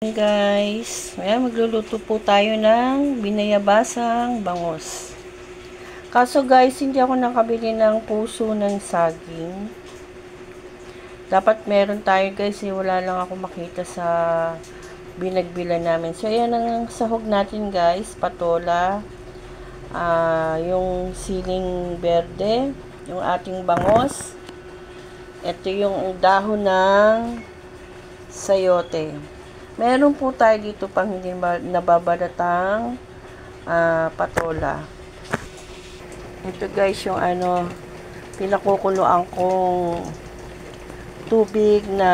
Guys, ayan, magluluto po tayo ng binayabasang bangos. Kaso guys, hindi ako nakabili ng puso ng saging. Dapat meron tayo guys, wala lang ako makita sa binagbilan namin. So ayan ang sahog natin guys, patola, yung siling berde, yung ating bangos. Ito yung dahon ng sayote. Meron po tayo dito pang hindi nababalatang patola. Ito guys yung pinakukuluan kong tubig na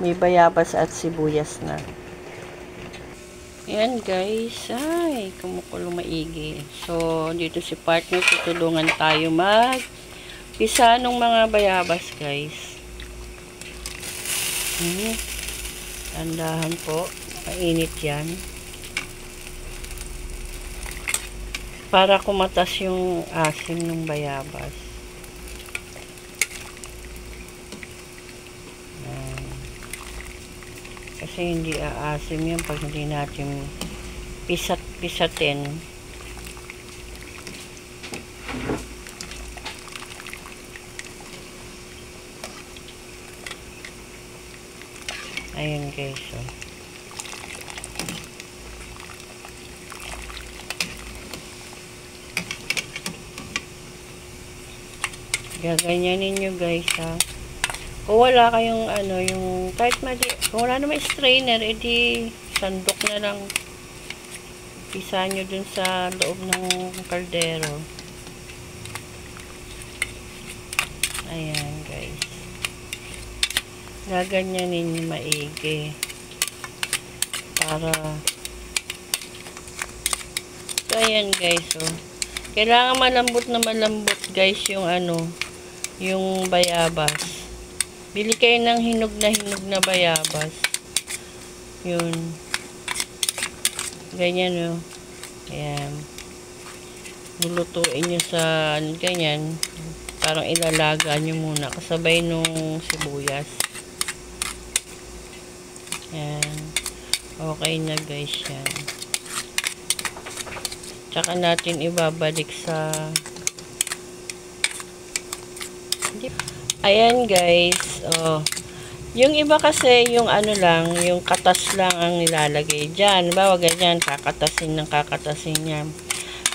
may bayabas at sibuyas na. Ayan guys, ay kumukulo maigi. So dito si partner, tutulungan tayo pisa ng mga bayabas guys. Tandahan po, mainit yan. Para kumatas yung asim ng bayabas. Kasi hindi aasim yan pag hindi natin pisat-pisatin. Ayun guys, oh. Gaganyanin nyo guys, ha. Kung wala kayong yung kahit kung wala naman strainer, edi sandok na lang. Pisa nyo dun sa loob ng kaldero. Ayan guys. Gaganyanin nyo maigi. Para so ayan guys, oh. Kailangan malambot na malambot guys yung yung bayabas. Bili kayo ng hinog na bayabas. Yun. Ganyan, oh. Ayan. Lulutuin nyo sa ganyan. Parang ilalaga nyo muna kasabay nung sibuyas. Ayan. Okay na guys yan. Tsaka natin ibabalik sa ayan guys, oh. Yung iba kasi yung lang, yung katas lang ang nilalagay dyan. Bawa ganyan, kakatasin niya.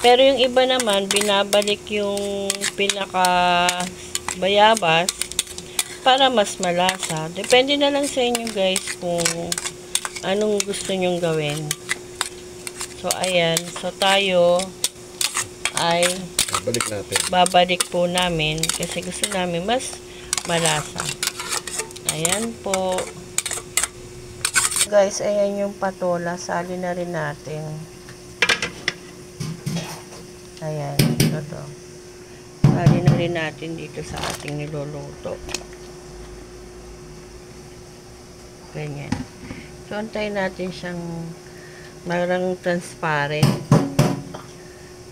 Pero yung iba naman, binabalik yung pinaka bayabas para mas malasa. Depende na lang sa inyo guys kung anong gusto nyong gawin. So ayan, so tayo ay babalik po namin kasi gusto namin mas malasa. Ayan po guys, ayan yung patola, sali na rin natin. Ayan, ito. Sali na rin natin dito sa ating niluluto. Ganyan. So antayin natin siyang marang transparent.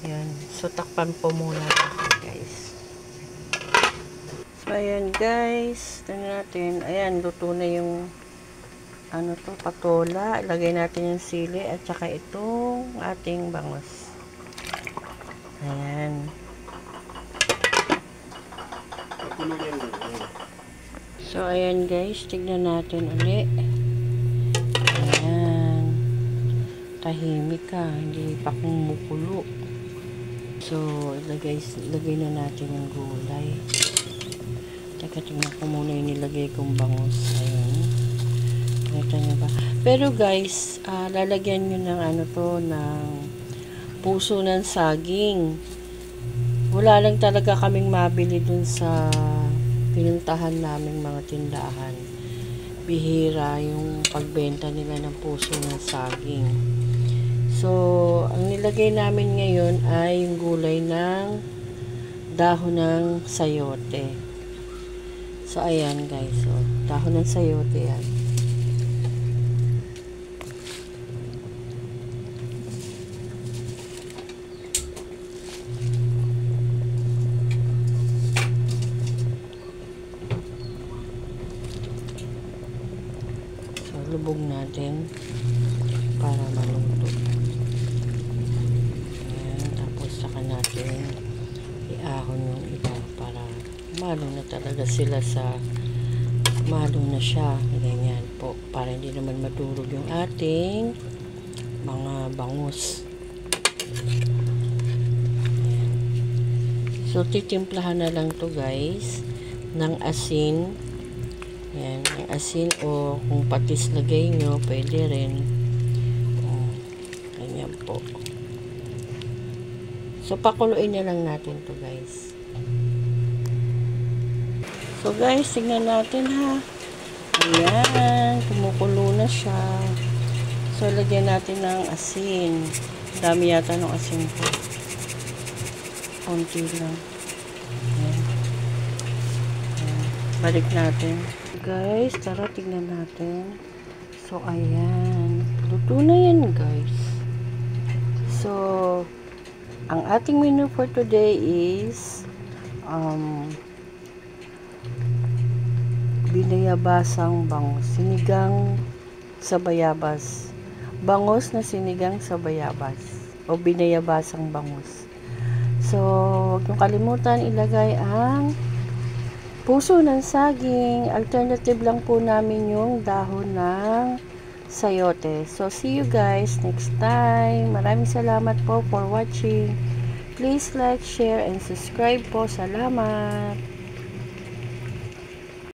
Ayan. So takpan po muna natin guys. So ayan guys, tingnan natin. Ayan, luto na yung patola. Ilagay natin yung sili at saka itong ating bangos. Ayan. So ayan guys, tignan natin ulit. Ayan. Tahimik ka, hindi pa kumukulo. So ilagay na natin yung gulay. Teka, tingnan ko muna yung nilagay kong bangos. Ayan. Nakita nyo ba? Pero guys, lalagyan nyo ng ng puso ng saging. Wala lang talaga kaming mabili dun sa pinuntahan naming mga tindahan. Bihira yung pagbenta nila ng puso ng saging. So, ang nilagay namin ngayon ay yung gulay ng dahon ng sayote. So, ayan guys. So, dahon ng sayote yan. So, lubog natin. para maluto. Ayan, tapos saka natin iahon yung iba para malo na talaga sila malo na siya. Ganyan po, para hindi naman madurog yung ating mga bangus. Ayan. So titimplahan na lang to guys ng asin. Ayan, ng asin o kung patis lagay nyo, pwede rin. Ganyan po. So pakuluin na lang natin to guys. So guys, tingnan natin ha. Ayan, kumukulo na siya. So lagyan natin ng asin. Dami yata ng asin ko. Konti lang. Ayan. Ayan. Balik natin. Guys, tara tingnan natin. So ayan. Luto na yan guys. So ang ating menu for today is binayabasang bangus. Sinigang sa bayabas. Bangus na sinigang sa bayabas. O binayabasang bangus. So, huwag niyong kalimutan ilagay ang puso ng saging. Alternative lang po namin yung dahon ng sayote. So, see you guys next time. Maraming salamat po for watching. Please like, share, and subscribe po. Salamat!